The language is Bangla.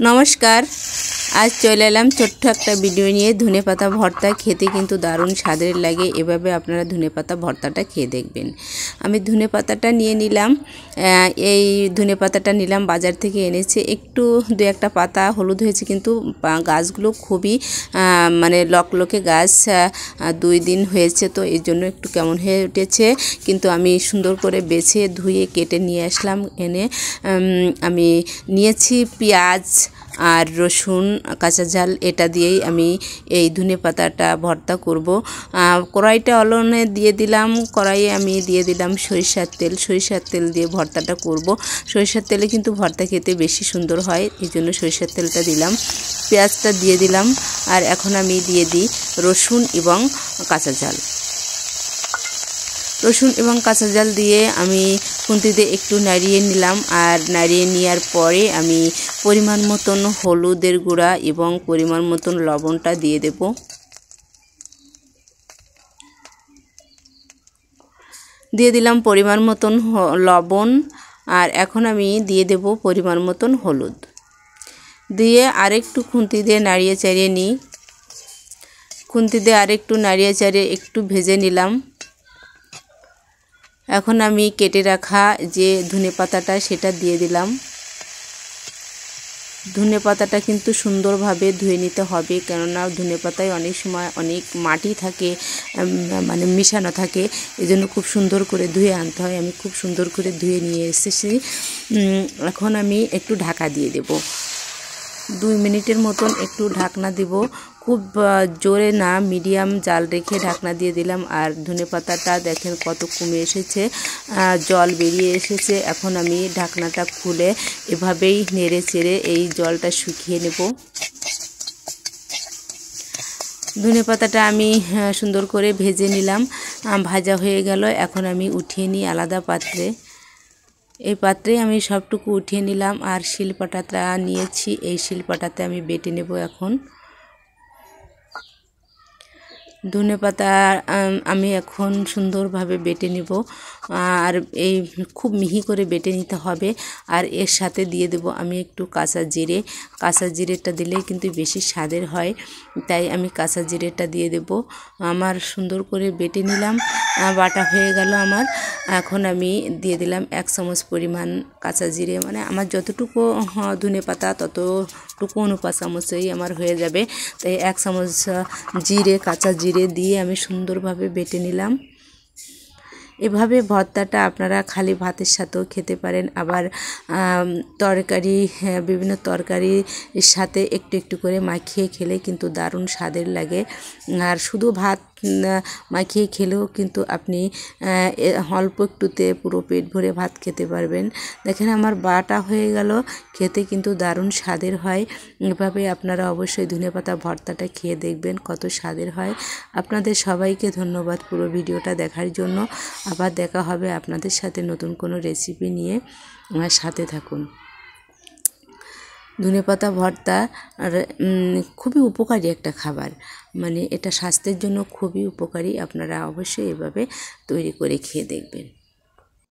नमस्कार। आज चले एलाम छोट्ट एक भिडियो निये धनेपाता भर्ता खेते किन्तु दारुण स्वादेर लागे। एभाবে আপনারা ধনেপাতা ভর্তাটা খেয়ে দেখবেন। আমি ধনেপাতাটা নিয়ে নিলাম, এই ধনেপাতাটা নিলাম বাজার থেকে এনেছে। একটু দুই একটা পাতা হলুদ হয়েছে, কিন্তু গাছগুলো খুবই মানে লকলকে গাছ, 2 দিন হয়েছে, তো এর জন্য একটু কেমন হয়ে উঠেছে। কিন্তু আমি সুন্দর করে বেছে ধুয়ে কেটে নিয়ে আসলাম। এনে আমি নিয়েছি পেঁয়াজ আর রসুন, কাঁচা ঝাল, এটা দিয়েই আমি এই ধনেপাতাটা ভর্তা করব। কড়াইটা অলনে দিয়ে দিলাম, কড়াইয়ে আমি দিয়ে দিলাম সরিষার তেল দিয়ে ভর্তাটা করব। সরিষার তেলে কিন্তু ভর্তা খেতে বেশি সুন্দর হয়, এই জন্য সরিষার তেলটা দিলাম। পেঁয়াজটা দিয়ে দিলাম, আর এখন আমি দিয়ে দিই রসুন এবং কাঁচা ঝাল। রসুন এবং কাঁচা ঝাল দিয়ে আমি খুন্তিতে একটু নাড়িয়ে নিলাম, আর নাড়িয়ে নেওয়ার পরে আমি পরিমাণ মতন হলুদের গুঁড়া এবং পরিমাণ মতন লবণটা দিয়ে দেব। দিয়ে দিলাম পরিমাণ মতন লবণ, আর এখন আমি দিয়ে দেব পরিমাণ মতন হলুদ। দিয়ে আরেকটু খুন্তি দিয়ে নাড়িয়ে চাড়িয়ে নিই। খুন্তি দিয়ে আরেকটু নাড়িয়ে চাড়িয়ে একটু ভেজে নিলাম। এখন আমি কেটে রাখা যে ধনেপাতাটা সেটা দিয়ে দিলাম। ধনেপাতাটা কিন্তু সুন্দরভাবে ধুয়ে নিতে হবে, কেননা ধনেপাতায় অনেক সময় অনেক মাটি থাকে, মানে মিশানো থাকে, এজন্য খুব সুন্দর করে ধুয়ে আনতে হয়। আমি খুব সুন্দর করে ধুয়ে নিয়ে এসেছি। এখন আমি একটু ঢাকা দিয়ে দেব, 2 মিনিটের মতন একটু ঢাকনা দিব। খুব জোরে না, মিডিয়াম জাল রেখে ঢাকনা দিয়ে দিলাম। আর ধনেপাতাটা দেখেন কত কমে এসেছে, জল বেরিয়ে এসেছে। এখন আমি ঢাকনাটা খুলে এভাবেই নেড়ে চেড়ে এই জলটা শুকিয়ে নেব। ধনেপাতাটা আমি সুন্দর করে ভেজে নিলাম, ভাজা হয়ে গেল। এখন আমি উঠিয়ে নিই আলাদা পাত্রে। এই পাত্রে আমি সবটুকু উঠিয়ে নিলাম, আর শিলপাটাটা নিয়েছি, এই শিলপাটাতে আমি বেটে নেব। এখন ধনেপাতা আমি এখন সুন্দরভাবে বেটে নেব, আর এই খুব মিহি করে বেটে নিতে হবে। আর এর সাথে দিয়ে দেব আমি একটু কাঁচা জিরে। কাঁচা জিরেটা দিলে কিন্তু বেশি স্বাদের হয়, তাই আমি কাঁচা জিরেটা দিয়ে দেব। আমার সুন্দর করে বেটে নিলাম, বাটা হয়ে গেল আমার। এখন আমি দিয়ে দিলাম 1 চামচ পরিমাণ কাঁচা জিরে, মানে আমার যতটুকু ধনেপাতা ততটুকু অনুপাত চামচেই আমার হয়ে যাবে। তাই 1 চামচ জিরে, কাঁচা জিরে দিয়ে আমি সুন্দরভাবে বেটে নিলাম। এভাবে ভর্তাটা আপনারা খালি ভাতের সাথেও খেতে পারেন, আবার তরকারি, বিভিন্ন তরকারির সাথে একটু একটু করে মাখিয়ে খেলে কিন্তু দারুণ স্বাদের লাগে। আর শুধু ভাত মাখিয়ে খেলেও কিন্তু আপনি অল্প একটুতে পুরো পেট ভরে ভাত খেতে পারবেন। দেখেন আমার বাটা হয়ে গেল, খেতে কিন্তু দারুণ স্বাদের হয়। এভাবে আপনারা অবশ্যই ধনেপাতা ভর্তাটা খেয়ে দেখবেন কত স্বাদের হয়। আপনাদের সবাইকে ধন্যবাদ পুরো ভিডিওটা দেখার জন্য। আবার দেখা হবে আপনাদের সাথে নতুন কোনো রেসিপি নিয়ে, আমার সাথে থাকুন। ধনেপাতা ভর্তা আর খুবই উপকারী একটা খাবার, মানে এটা স্বাস্থ্যের জন্য খুবই উপকারী। আপনারা অবশ্যই এভাবে তৈরি করে খেয়ে দেখবেন।